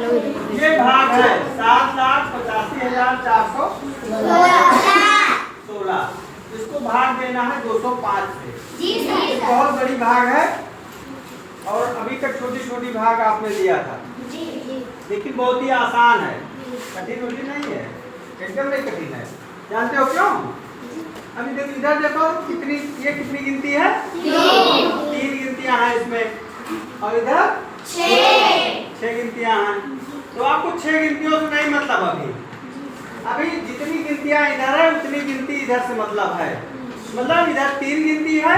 ये भाग है 7,85,416। इसको भाग देना है 205 से। बहुत बड़ी भाग है और अभी तक छोटी छोटी भाग आपने लिया था, लेकिन बहुत ही आसान है, कठिन नहीं है, एकदम नहीं कठिन है। जानते हो क्यों? अभी देखो इधर देखो कितनी गिनती है? 3 गिनतियां हैं इसमें, और इधर 6 गिनतियां हैं। तो आपको 6 गिनतियों से नहीं मतलब, अभी जितनी गिनतियां इधर है उतनी गिनती इधर से मतलब है। मतलब इधर 3 गिनती है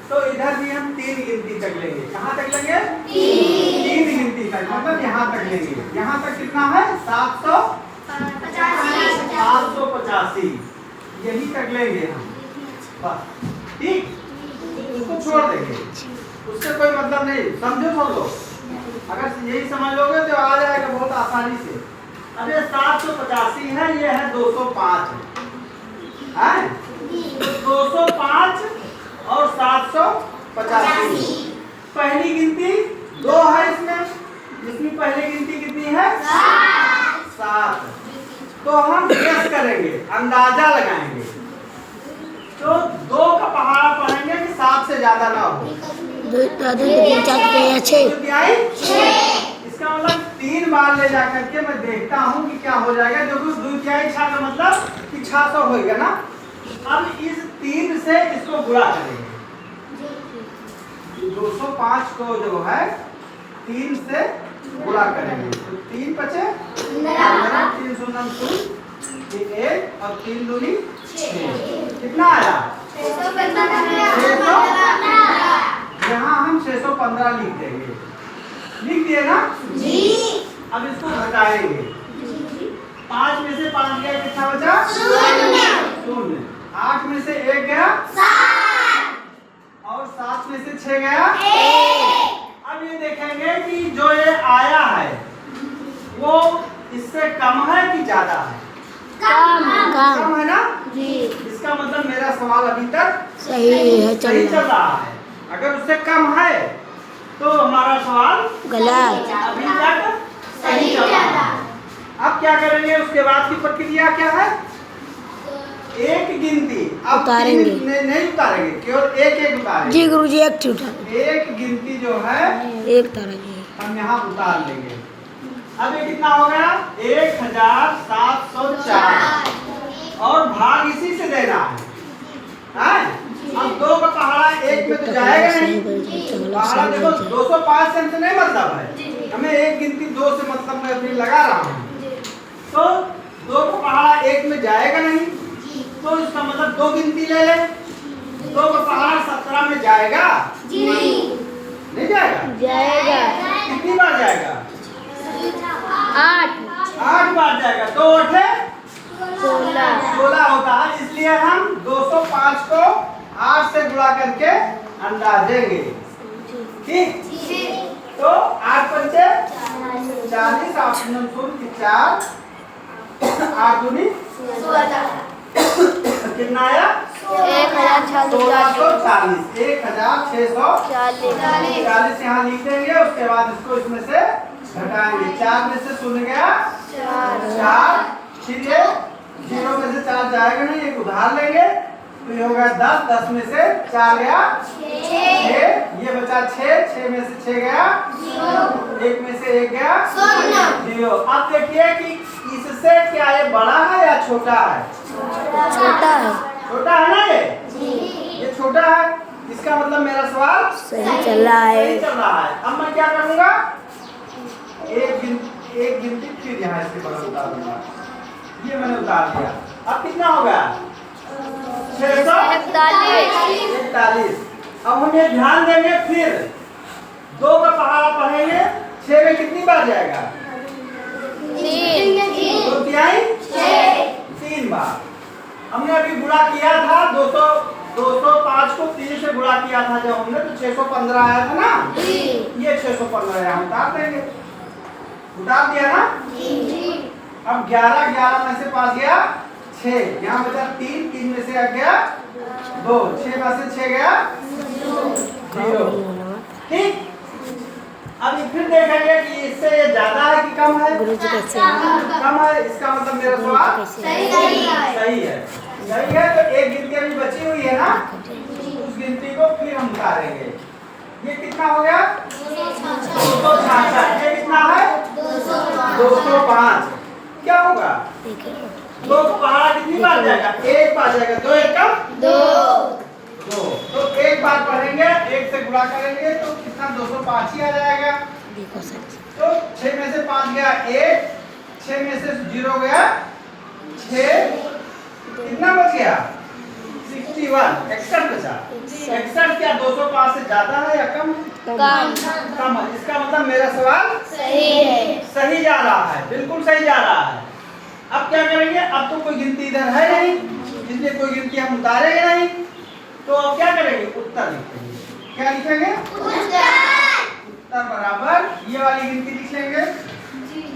तो इधर भी हम 3 गिनती तक लेंगे। कहाँ तक लेंगे? 3 गिनती तक, मतलब यहाँ तक लेंगे। यहाँ तक कितना है? 785, यही तक लेंगे हम बस। ठीक, उसको छोड़ देंगे, उससे कोई मतलब नहीं। समझो सब लोग, अगर यही समझ लोगे तो आ जाएगा बहुत आसानी से। अब ये 785 है, ये है 205 है, 205 और 785। पहली गिनती 2 है इसमें, जिसमें पहली गिनती कितनी है? 7। तो हम गेस करेंगे, अंदाजा लगाएंगे। तो 2 का पहाड़ा पढ़ेंगे कि 7 से ज्यादा ना हो। 2 या 6। इसका मतलब 3 बार ले जा करके मैं देखता हूँ कि क्या हो जाएगा। जो कि 2 तिहाई छा का मतलब कि 600 होगा ना। अब इस 3 से इसको गुणा करेंगे। 205 को जो है 3 से गुणा करेंगे तो 3 बचे 3 शून्य 1 और 3 दूनी 6। कितना आया? 615। यहाँ हम 615 लिख देंगे। लिख दिए ना जी। अब इसको घटाएंगे। 5 में से 5 गया, कितना बचा? 0। 8 में से 1 गया 7, और 7 में से 6 गया 1। अब ये देखेंगे कि जो ये आया है वो इससे कम है कि ज्यादा है? कम है ना जी। इसका मतलब मेरा सवाल अभी तक सही है, चल रहा है। अगर उससे कम है तो हमारा सवाल गलत, अभी तक सही चल रहा है। अब क्या करेंगे? उसके बाद की प्रक्रिया क्या है? एक गिनती अब उतारेंगे। नहीं उतारेंगे, केवल एक उतारेंगे जी गुरुजी। एक उतारेंगे, एक गिनती जो है एक उतारेंगे, हम यहाँ उतार लेंगे। अब ये कितना हो गया? 1704, और भाग इसी से देना है। अब 2 का पहाड़ा 1 में तो जाएगा नहीं। पहाड़ा देखो 205 से नहीं मतलब है, हमें एक गिनती 2 से मतलब मैं अपनी लगा रहा हूँ। तो 2 का पहाड़ा 1 में जाएगा नहीं, तो इसका मतलब 2 गिनती ले ले। 2 का पहाड़ा 17 में जाएगा? नहीं जाएगा। कितनी बार जाएगा? 8 बार जाएगा। 2 8 16 होता है। इसलिए हम 205 को 8 से गुणा करके अंदाजेंगे। ठीक, तो 8 पंचे 40, 8 शून्य 4, 8 दूनी 16। कितना आया? 1640। 1640 यहाँ लिख देंगे। उसके बाद इसको इसमें से घटाएंगे। 4 में से 0 गया 4, फिर ये 0 में से 4 जाएगा नहीं, एक उधार लेंगे तो ये होगा 10। 10 में से 4 गया 6, ये बचा 6 में से 6 गया 1 में से 1 गया 0। अब देखिए कि इससे क्या ये बड़ा है या छोटा है? छोटा है ना ये छोटा है। इसका मतलब मेरा सवाल सही चल रहा है। अब मैं क्या करूँगा? एक गिनती फिर यहाँ इसके बड़ा उतार दूंगा। ये मैंने उतार दिया। अब कितना हो गया? 641। अब हम ये ध्यान देंगे, फिर 2 का पहाड़ा पढ़ेंगे। 6 में कितनी बार जाएगा? 3 बार। हमने अभी गुणा किया था 205 को 3 से गुणा किया था जब हमने, तो 615 आया था ना। ये 615 यहाँ उतार देंगे। उतार दिया ना जी। अब 11 में से 5 गया 6, यहाँ बचा 3 में से आ गया 2, 6 में से 6 गया 0। ठीक, अब फिर देखेंगे कि इससे ये ज्यादा है कि कम है। गुरुजी कैसे हैं? कम है, इसका मतलब मेरा सवाल कैसे सही है। सही है, तो एक गिनती अभी बची हुई है ना, उस गिनती को फिर हम उतारेंगे। ये कितना हो गया? 266। ये कितना है? 205। क्या होगा? दो को पहाड़ा कितनी बार जाएगा? एक बार जाएगा। दो एक का दो। तो एक बार पढ़ेंगे, एक से गुणा करेंगे तो कितना? 205 ही आ जाएगा। देखो सर, तो 6 में से 5 गया 1, 6 में से 0 गया 6, कितना बच गया? 61। 61 बचा। 61 क्या 205 से ज्यादा है या कम? कम है। इसका मतलब मेरा सवाल सही जा रहा है, बिल्कुल सही जा रहा है। अब क्या करेंगे? अब तो कोई गिनती इधर है नहीं, इसलिए कोई गिनती हम उतारेंगे नहीं। तो अब क्या करेंगे? उत्तर लिखेंगे। क्या लिखेंगे? उत्तर बराबर ये वाली गिनती लिख लेंगे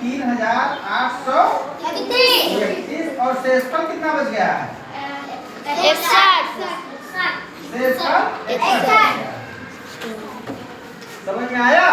3831 और शेषफल कितना बच गया है? शेषफल 61। समझ में आया?